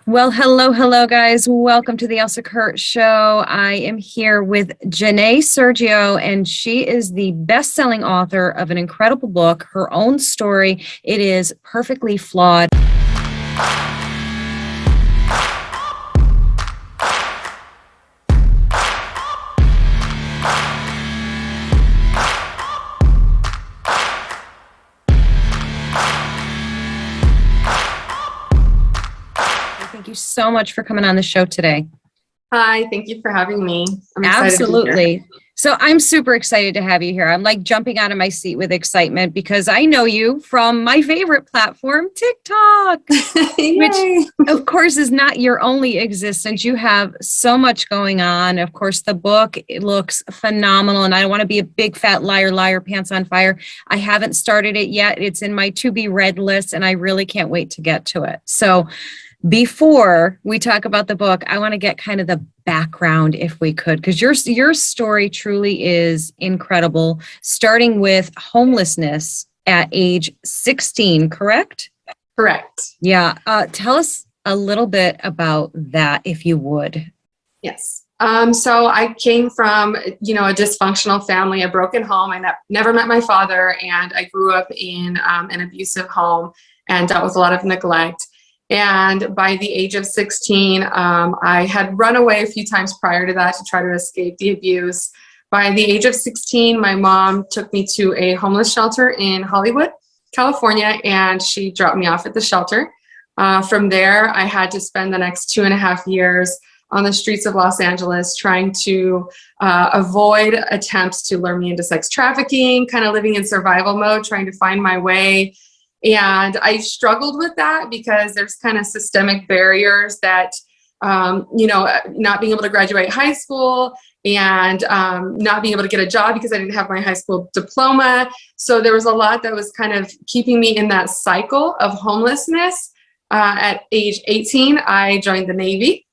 Well, hello, guys. Welcome to the Elsa Kurt Show. I am here with Janae Sergio, and she is the best-selling author of an incredible book, her own story. It is Perfectly Flawed. Thank you so much for coming on the show today. Hi, thank you for having me. I'm excited Absolutely. to be here. So I'm super excited to have you here. I'm like jumping out of my seat with excitement because I know you from my favorite platform, TikTok, which of course is not your only existence. You have so much going on. Of course, the book, it looks phenomenal, and I don't want to be a big fat liar, pants on fire. I haven't started it yet. It's in my to be read list, and I really can't wait to get to it. So before we talk about the book, I want to get kind of the background, if we could, because your story truly is incredible, starting with homelessness at age 16, correct? Correct. Yeah. Tell us a little bit about that, if you would. Yes. So I came from, a dysfunctional family, a broken home. I never met my father, and I grew up in an abusive home and dealt with a lot of neglect. And by the age of 16, I had run away a few times prior to that to try to escape the abuse. By the age of 16, my mom took me to a homeless shelter in Hollywood, California, and she dropped me off at the shelter. From there, I had to spend the next 2.5 years on the streets of Los Angeles trying to avoid attempts to lure me into sex trafficking, kind of living in survival mode, trying to find my way. And I struggled with that because there's kind of systemic barriers that, not being able to graduate high school and not being able to get a job because I didn't have my high school diploma. So there was a lot that was kind of keeping me in that cycle of homelessness. At age 18, I joined the Navy,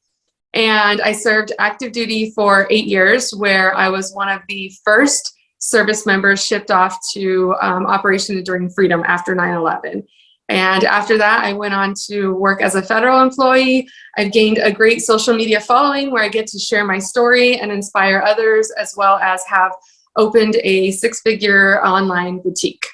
and I served active duty for 8 years, where I was one of the first service members shipped off to Operation Enduring Freedom after 9/11. And after that, I went on to work as a federal employee. I've gained a great social media following where I get to share my story and inspire others, as well as have opened a 6-figure online boutique.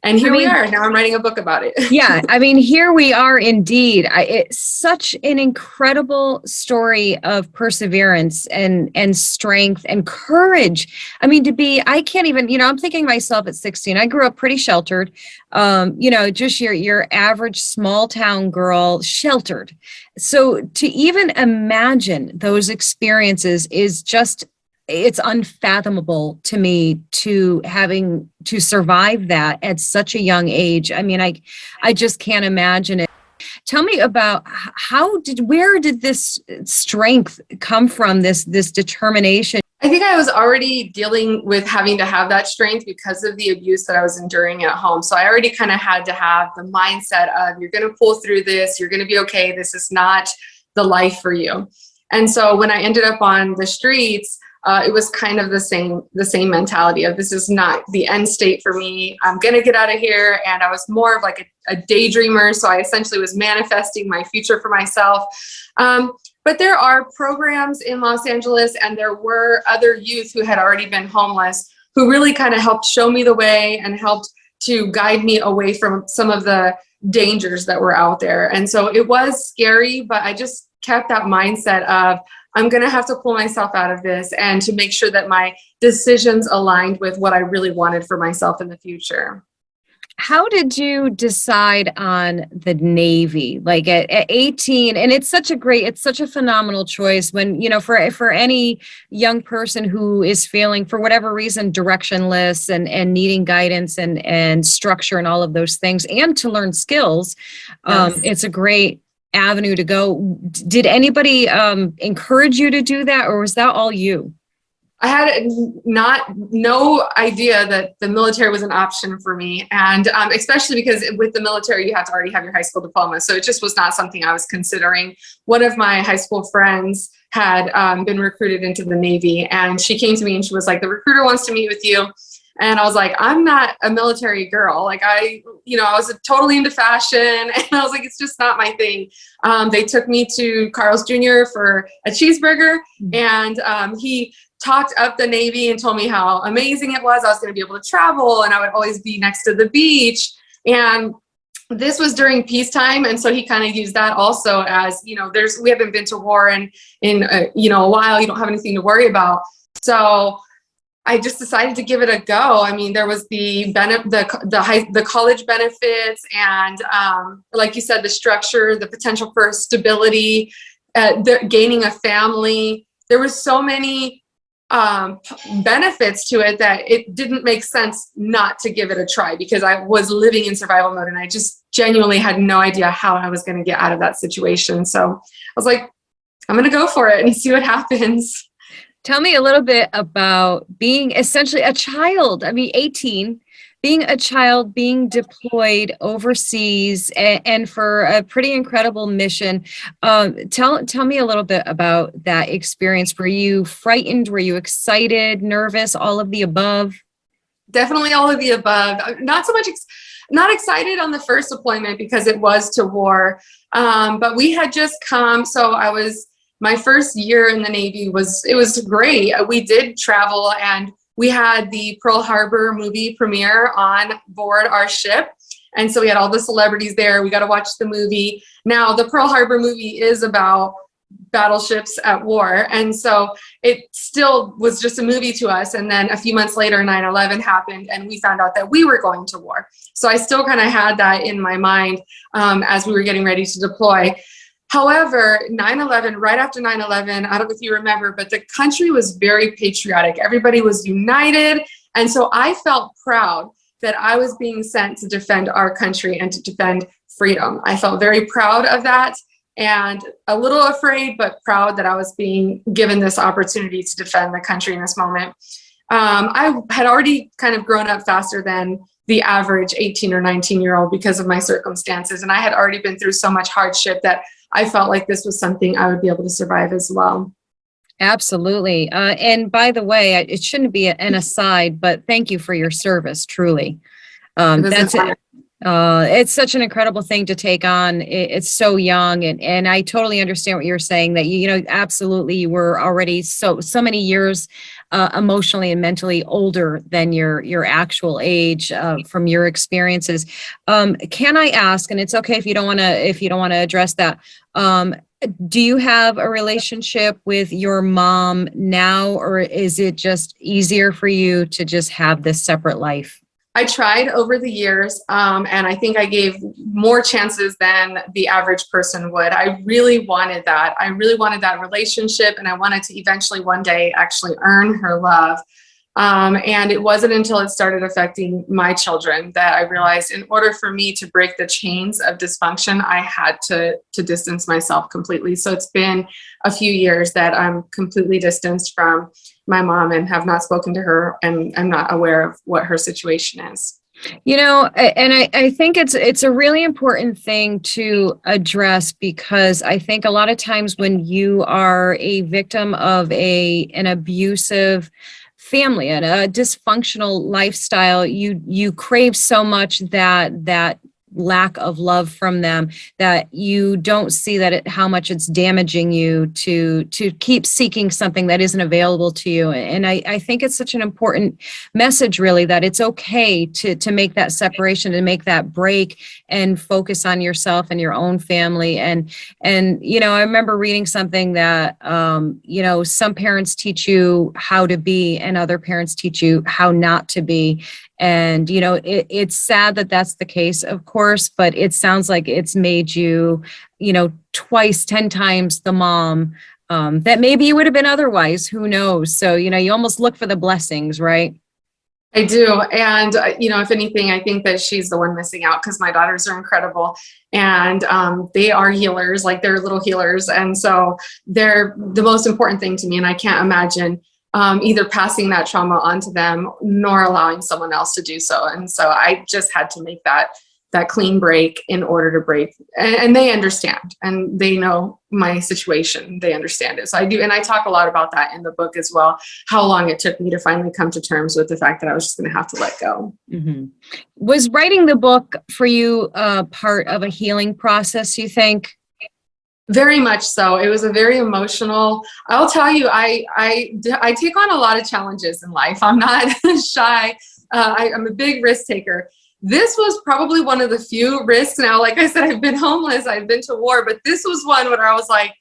And here we are. Now I'm writing a book about it. Yeah, I mean, here we are indeed. It's such an incredible story of perseverance and strength and courage. I mean, I can't even, I'm thinking myself at 16, I grew up pretty sheltered, just your average small town girl, sheltered. So to even imagine those experiences is just, it's unfathomable to me to having to survive that at such a young age. I mean, I just can't imagine it. Tell me about where did this strength come from, this determination? I think I was already dealing with having to have that strength because of the abuse that I was enduring at home. So I already kind of had to have the mindset of, you're going to pull through this, you're going to be okay. This is not the life for you. And so when I ended up on the streets, it was kind of the same mentality of, this is not the end state for me. I'm going to get out of here. And I was more of like a daydreamer. So I essentially was manifesting my future for myself. But there are programs in Los Angeles, and there were other youth who had already been homeless who really kind of helped show me the way and helped to guide me away from some of the dangers that were out there. And so it was scary, but I just kept that mindset of, I'm going to have to pull myself out of this and to make sure that my decisions aligned with what I really wanted for myself in the future. How did you decide on the Navy? Like at 18, and it's such a phenomenal choice when, for any young person who is feeling, for whatever reason, directionless and needing guidance and structure and all of those things, and to learn skills. Yes. It's a great avenue to go. Did anybody encourage you to do that, or was that all you? I had no idea that the military was an option for me. And especially because with the military, you have to already have your high school diploma. So it just was not something I was considering. One of my high school friends had been recruited into the Navy, and she came to me and she was like, the recruiter wants to meet with you. And I was like, I'm not a military girl. Like I was totally into fashion, and I was like, it's just not my thing. They took me to Carl's Jr. for a cheeseburger, and he talked up the Navy and told me how amazing it was. I was going to be able to travel, and I would always be next to the beach. And this was during peacetime, and so he kind of used that also as, we haven't been to war in a while. You don't have anything to worry about. So I just decided to give it a go. I mean, there was the college benefits, and like you said, the structure, the potential for stability, gaining a family. There was so many benefits to it that it didn't make sense not to give it a try, because I was living in survival mode and I just genuinely had no idea how I was going to get out of that situation. So I was like, I'm going to go for it and see what happens. Tell me a little bit about being essentially a child. I mean, 18, being a child, being deployed overseas and for a pretty incredible mission. Tell me a little bit about that experience. Were you frightened? Were you excited, nervous, all of the above? Definitely all of the above. Not so much, not excited on the first deployment because it was to war. But we had just come. So my first year in the Navy it was great. We did travel, and we had the Pearl Harbor movie premiere on board our ship. And so we had all the celebrities there. We got to watch the movie. Now, the Pearl Harbor movie is about battleships at war. And so it still was just a movie to us. And then a few months later, 9/11 happened, and we found out that we were going to war. So I still kind of had that in my mind as we were getting ready to deploy. However, 9/11, right after 9/11, I don't know if you remember, but the country was very patriotic. Everybody was united. And so I felt proud that I was being sent to defend our country and to defend freedom. I felt very proud of that, and a little afraid, but proud that I was being given this opportunity to defend the country in this moment. I had already kind of grown up faster than the average 18 or 19-year-old because of my circumstances. And I had already been through so much hardship that I felt like this was something I would be able to survive as well. Absolutely. And by the way, it shouldn't be an aside, but thank you for your service, truly. That's it. It's such an incredible thing to take on. It's so young, and I totally understand what you're saying, that absolutely you were already so many years emotionally and mentally older than your actual age from your experiences. Can I ask, and it's okay if you don't want to address that, do you have a relationship with your mom now, or is it just easier for you to just have this separate life? I tried over the years, and I think I gave more chances than the average person would. I really wanted that. I really wanted that relationship, and I wanted to eventually one day actually earn her love. And it wasn't until it started affecting my children that I realized in order for me to break the chains of dysfunction, I had to distance myself completely. So it's been a few years that I'm completely distanced from my mom and have not spoken to her, and I'm not aware of what her situation is. And I think it's a really important thing to address, because I think a lot of times when you are a victim of an abusive family and a dysfunctional lifestyle, you crave so much that lack of love from them that you don't see how much it's damaging you to keep seeking something that isn't available to you. And I think it's such an important message, really, that it's okay to make that separation, to make that break and focus on yourself and your own family. And I remember reading something that some parents teach you how to be and other parents teach you how not to be. And, it's sad that that's the case, of course, but it sounds like it's made you, 10 times the mom that maybe you would have been otherwise. Who knows? So, you almost look for the blessings, right? I do. And, if anything, I think that she's the one missing out, because my daughters are incredible, and they are healers, like they're little healers. And so they're the most important thing to me. And I can't imagine either passing that trauma onto them nor allowing someone else to do so. And so I just had to make that that clean break in order to break. And they understand, and they know my situation. They understand it. So I do. And I talk a lot about that in the book as well, how long it took me to finally come to terms with the fact that I was just going to have to let go. Mm-hmm. Was writing the book for you part of a healing process, you think? Very much so. It was a very emotional, I'll tell you, I take on a lot of challenges in life. I'm not shy. I'm a big risk taker. This was probably one of the few risks. Now, like I said, I've been homeless, I've been to war, but this was one where I was like,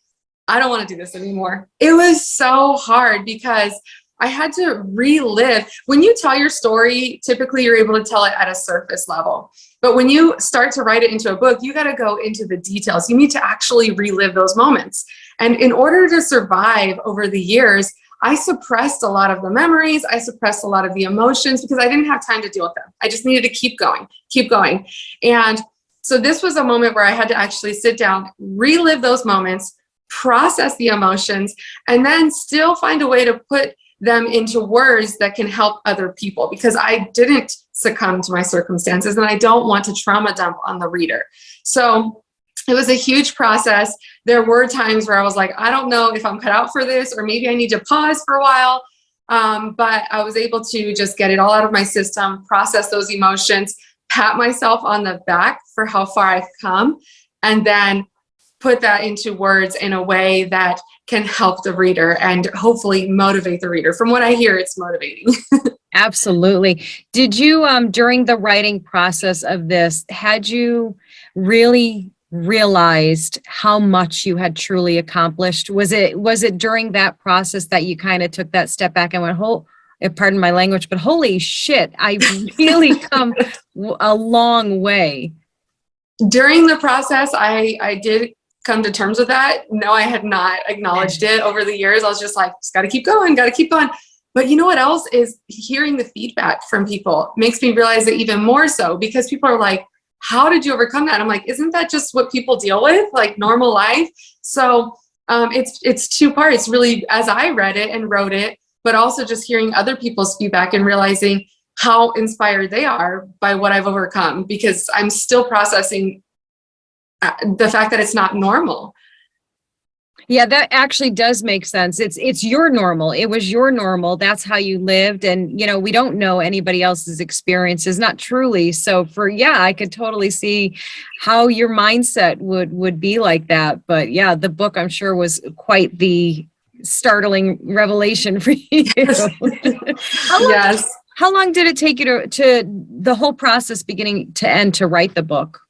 I don't want to do this anymore. It was so hard because I had to relive. When you tell your story, typically you're able to tell it at a surface level. But when you start to write it into a book, you got to go into the details. You need to actually relive those moments. And in order to survive over the years, I suppressed a lot of the memories. I suppressed a lot of the emotions because I didn't have time to deal with them. I just needed to keep going. And so this was a moment where I had to actually sit down, relive those moments, process the emotions, and then still find a way to put them into words that can help other people, because I didn't succumb to my circumstances and I don't want to trauma dump on the reader. So it was a huge process. There were times where I was like, I don't know if I'm cut out for this, or maybe I need to pause for a while. But I was able to just get it all out of my system, process those emotions, pat myself on the back for how far I've come, and then put that into words in a way that can help the reader and hopefully motivate the reader. From what I hear, it's motivating. Absolutely. Did you, during the writing process of this, had you really realized how much you had truly accomplished? Was it during that process that you kind of took that step back and went, pardon my language, but holy shit, I've really come a long way? During the process, I did come to terms with that. No, I had not acknowledged it over the years. I was just like, just got to keep going. But you know what else is hearing the feedback from people makes me realize it even more so, because people are like, how did you overcome that? I'm like, isn't that just what people deal with, like normal life? So it's two parts really, as I read it and wrote it, but also just hearing other people's feedback and realizing how inspired they are by what I've overcome, because I'm still processing the fact that it's not normal. Yeah, that actually does make sense. It's your normal. It was your normal. That's how you lived. And, we don't know anybody else's experiences, not truly. So I could totally see how your mindset would be like that. But yeah, the book, I'm sure, was quite the startling revelation for you. Yes. How long did it take you to the whole process beginning to end to write the book?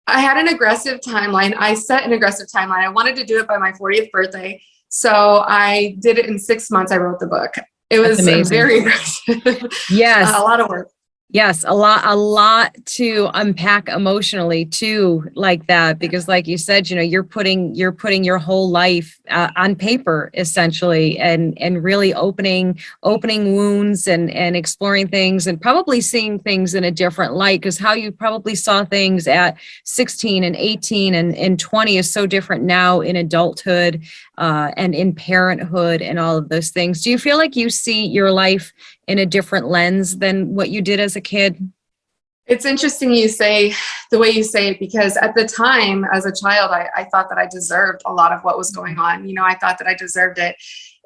I had an aggressive timeline. I set an aggressive timeline. I wanted to do it by my 40th birthday. So I did it in 6 months. I wrote the book. It was very aggressive. Yes. A lot of work. Yes, a lot to unpack emotionally too, like that, because like you said, you're putting your whole life on paper essentially, and really opening wounds and exploring things, and probably seeing things in a different light, because how you probably saw things at 16 and 18 and 20 is so different now in adulthood and in parenthood and all of those things. Do you feel like you see your life in a different lens than what you did as a kid? It's interesting you say the way you say it, because at the time as a child, I thought that I deserved a lot of what was going on. I thought that I deserved it.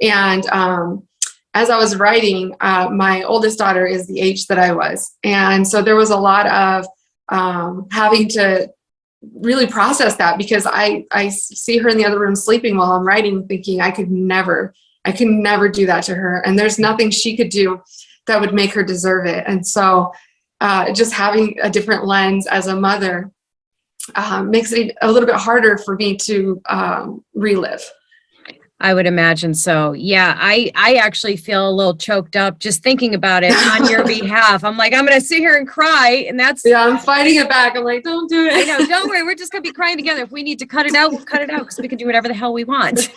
And as I was writing, my oldest daughter is the age that I was. And so there was a lot of having to really process that, because I see her in the other room sleeping while I'm writing, thinking I could never do that to her. And there's nothing she could do that would make her deserve it. And so just having a different lens as a mother makes it a little bit harder for me to relive. I would imagine so. Yeah, I actually feel a little choked up just thinking about it on your behalf. I'm like, I'm going to sit here and cry. And I'm fighting it back. I'm like, don't do it. I know, don't worry. We're just going to be crying together. If we need to cut it out, we'll cut it out, because we can do whatever the hell we want.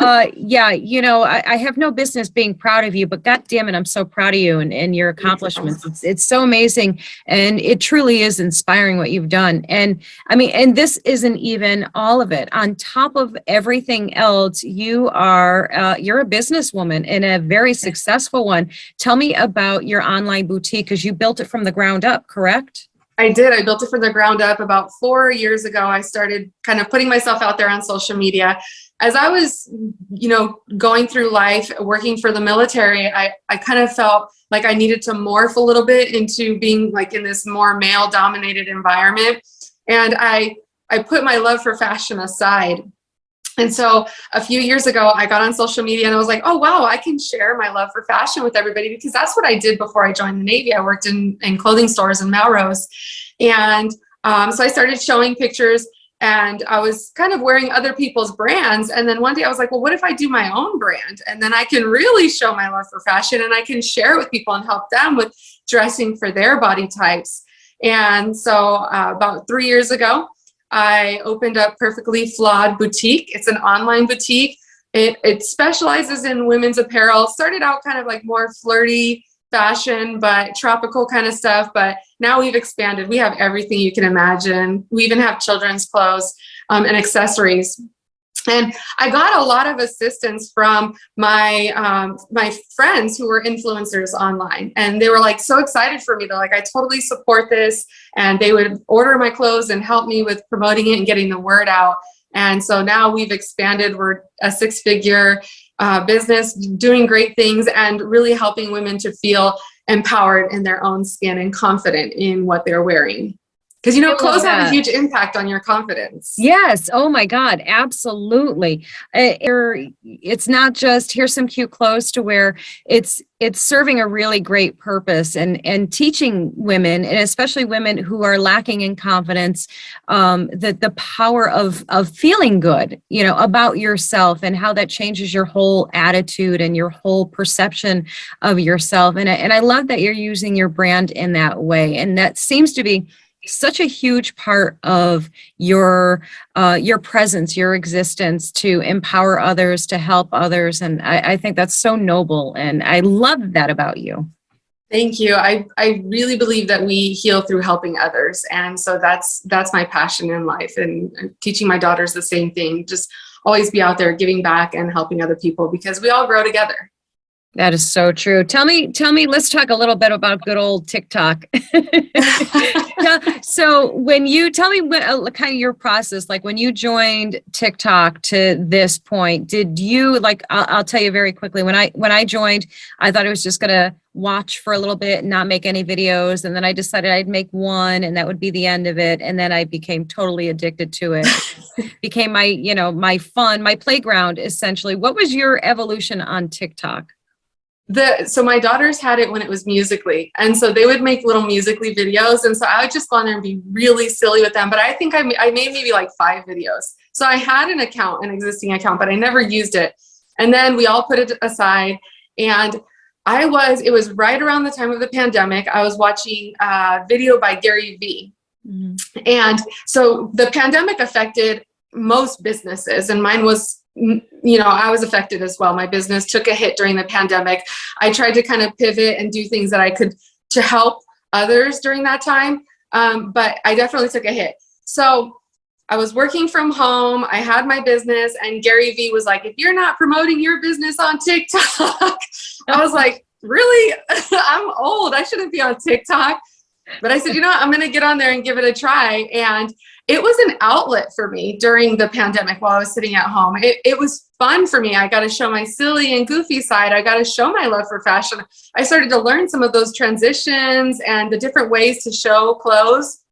I have no business being proud of you, but God damn it, I'm so proud of you and your accomplishments. It's so amazing. And it truly is inspiring what you've done. And I mean, and this isn't even all of it. On top of everything everything else, you're a businesswoman and a very successful one. Tell me about your online boutique, because you built it from the ground up, correct? I did. I built it from the ground up about 4 years ago. I started kind of putting myself out there on social media. As I was, going through life, working for the military, I kind of felt like I needed to morph a little bit into being like in this more male dominated environment. And I put my love for fashion aside. And so a few years ago, I got on social media and I was like, oh, wow, I can share my love for fashion with everybody, because that's what I did before I joined the Navy. I worked in clothing stores in Melrose. And so I started showing pictures, and I was kind of wearing other people's brands. And then one day I was like, well, what if I do my own brand? And then I can really show my love for fashion, and I can share it with people and help them with dressing for their body types. And so about 3 years ago, I opened up Perfectly Flawed Boutique. It's an online boutique. It specializes in women's apparel. Started out kind of like more flirty fashion, but tropical kind of stuff. But now we've expanded. We have everything you can imagine. We even have children's clothes and accessories. And I got a lot of assistance from my my friends who were influencers online, and they were like so excited for me. They're like, I totally support this, and they would order my clothes and help me with promoting it and getting the word out. And so now we've expanded. We're a 6-figure business, doing great things and really helping women to feel empowered in their own skin and confident in what they're wearing. Because, clothes have a huge impact on your confidence. Yes. Oh my God. Absolutely. It's not just here's some cute clothes to wear. It's serving a really great purpose and teaching women, and especially women who are lacking in confidence, that the power of feeling good, about yourself, and how that changes your whole attitude and your whole perception of yourself. And I love that you're using your brand in that way. And that seems to be such a huge part of your presence, your existence, to empower others, to help others. And I think that's so noble. And I love that about you. Thank you. I really believe that we heal through helping others. And so that's my passion in life, and teaching my daughters the same thing. Just always be out there giving back and helping other people, because we all grow together. That is so true. Tell me, let's talk a little bit about good old TikTok. So when you tell me kind of your process, like when you joined TikTok to this point, did you I'll tell you very quickly, when I joined, I thought I was just going to watch for a little bit and not make any videos. And then I decided I'd make one, and that would be the end of it. And then I became totally addicted to it. Became my, my fun, my playground, essentially. What was your evolution on TikTok? So my daughters had it when it was Musical.ly, and so they would make little Musical.ly videos, and so I would just go on there and be really silly with them. But I think I made maybe like 5 videos. So I had an existing account, but I never used it. And then we all put it aside, and it was right around the time of the pandemic. I was watching a video by Gary Vee. Mm-hmm. And so the pandemic affected most businesses, and mine was, I was affected as well. My business took a hit during the pandemic. I tried to kind of pivot and do things that I could to help others during that time. But I definitely took a hit. So I was working from home. I had my business, and Gary Vee was like, if you're not promoting your business on TikTok, I was like, really? I'm old. I shouldn't be on TikTok. But I said, I'm going to get on there and give it a try. And it was an outlet for me during the pandemic while I was sitting at home. It was fun for me. I got to show my silly and goofy side. I got to show my love for fashion. I started to learn some of those transitions and the different ways to show clothes.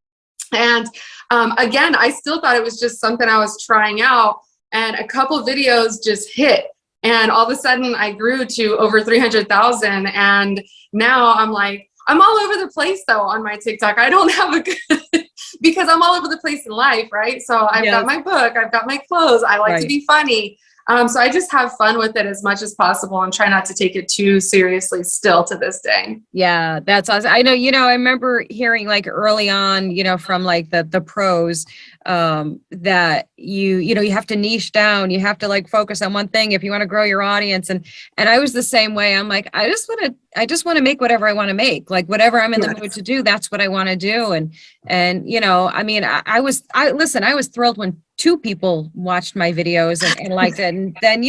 And again, I still thought it was just something I was trying out. And a couple videos just hit. And all of a sudden I grew to over 300,000. And now I'm like, I'm all over the place though on my TikTok. I don't have a good, because I'm all over the place in life, right? So I've got my book, I've got my clothes. I like to be funny. So I just have fun with it as much as possible and try not to take it too seriously still to this day. Yeah, that's awesome. I know, I remember hearing like early on, from like the pros, that you have to niche down. You have to like focus on one thing if you want to grow your audience. And I was the same way. I'm like, I just want to make whatever I want to make, like whatever I'm in the mood to do. That's what I want to do. And I was thrilled when 2 people watched my videos and liked it. And then,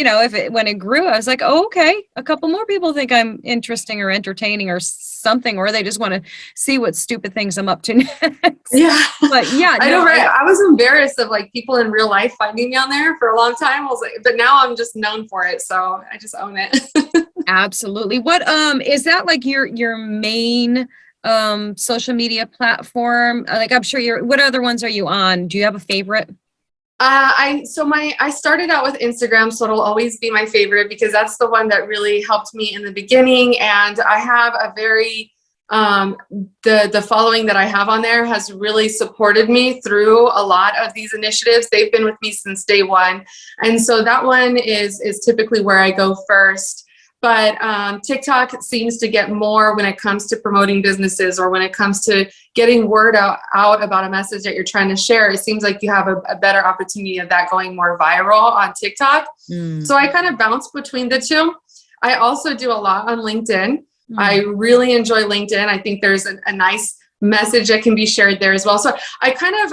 when it grew, I was like, oh, okay, a couple more people think I'm interesting or entertaining or something, or they just want to see what stupid things I'm up to next. Yeah. But yeah, I know, right? I was embarrassed of like people in real life finding me on there for a long time. I was like, but now I'm just known for it. So I just own it. Absolutely. What is that like your main social media platform? Like I'm sure what other ones are you on? Do you have a favorite? I started out with Instagram, so it'll always be my favorite because that's the one that really helped me in the beginning. And I have a very the following that I have on there has really supported me through a lot of these initiatives. They've been with me since day one, and so that one is typically where I go first. But TikTok seems to get more when it comes to promoting businesses or when it comes to getting word out about a message that you're trying to share. It seems like you have a better opportunity of that going more viral on TikTok. So I kind of bounce between the two. I also do a lot on LinkedIn. I really enjoy LinkedIn. I think there's a nice message that can be shared there as well. So I kind of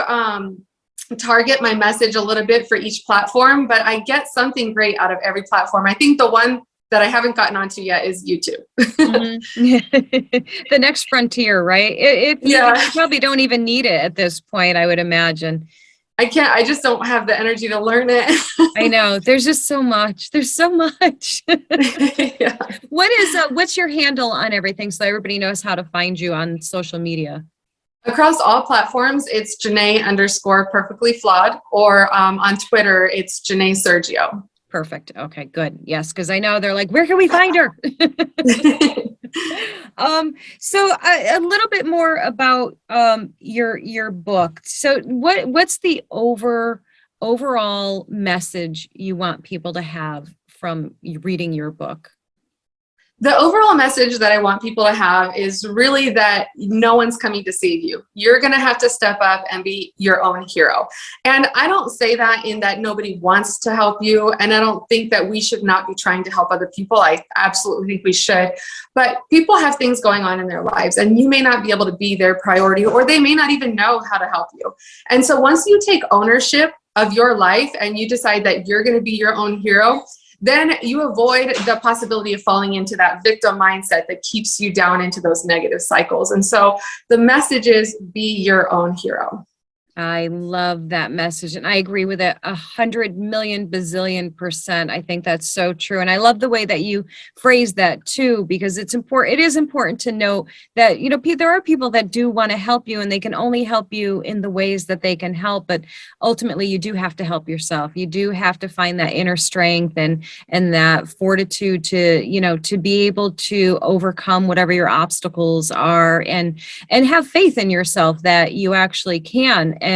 target my message a little bit for each platform, but I get something great out of every platform. I think the one that I haven't gotten onto yet is YouTube. The next frontier, right? You probably don't even need it at this point, I would imagine. I just don't have the energy to learn it. I know. There's just so much. There's so much. Yeah. What's your handle on everything so everybody knows how to find you on social media? Across all platforms, it's Janae_Perfectly Flawed, or on Twitter, it's Janae Sergio. Perfect. Okay, good. Yes, because I know they're like, where can we find her? So a little bit more about your book. So what's the overall message you want people to have from reading your book? The overall message that I want people to have is really that no one's coming to save you. You're going to have to step up and be your own hero. And I don't say that in that nobody wants to help you. And I don't think that we should not be trying to help other people. I absolutely think we should. But people have things going on in their lives, and you may not be able to be their priority, or they may not even know how to help you. And so once you take ownership of your life and you decide that you're going to be your own hero, then you avoid the possibility of falling into that victim mindset that keeps you down into those negative cycles. And so the message is be your own hero. I love that message. And I agree with it 100 million bazillion %. I think that's so true. And I love the way that you phrase that too, because it's important. It is important to note that, there are people that do want to help you, and they can only help you in the ways that they can help. But ultimately you do have to help yourself. You do have to find that inner strength and that fortitude to be able to overcome whatever your obstacles are, and have faith in yourself that you actually can. And,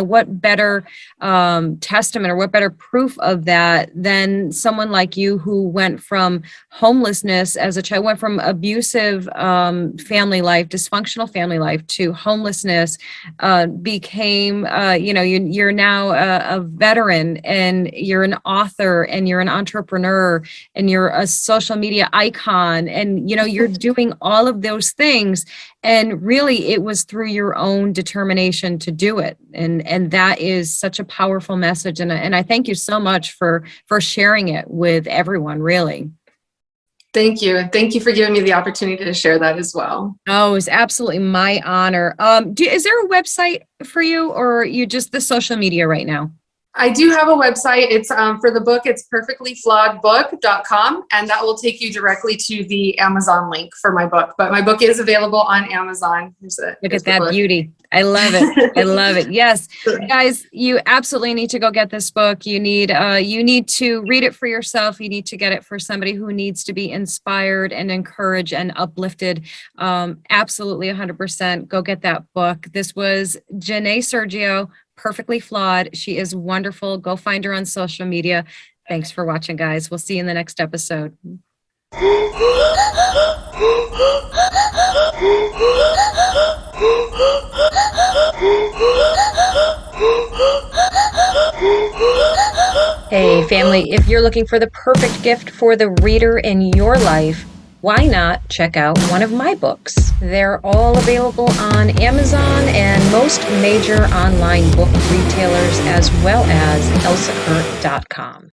what better testament or what better proof of that than someone like you who went from homelessness as a child, went from abusive family life, dysfunctional family life, to homelessness, became, you're now a veteran, and you're an author, and you're an entrepreneur, and you're a social media icon, and, you're doing all of those things. And really, it was through your own determination to do it. And that is such a powerful message. And I thank you so much for sharing it with everyone, really. Thank you. And thank you for giving me the opportunity to share that as well. Oh, it's absolutely my honor. Is there a website for you, or are you just the social media right now? I do have a website. It's for the book. It's perfectlyflawedbook.com, and that will take you directly to the Amazon link for my book. But my book is available on Amazon. Look at that beauty. I love it. I love it. Yes, guys, you absolutely need to go get this book. You need to read it for yourself. You need to get it for somebody who needs to be inspired and encouraged and uplifted. Absolutely 100%. Go get that book. This was Janae Sergio, Perfectly Flawed. She is wonderful. Go find her on social media. Thanks for watching, guys. We'll see you in the next episode. Hey, family, if you're looking for the perfect gift for the reader in your life, why not check out one of my books? They're all available on Amazon and most major online book retailers, as well as elsakurt.com.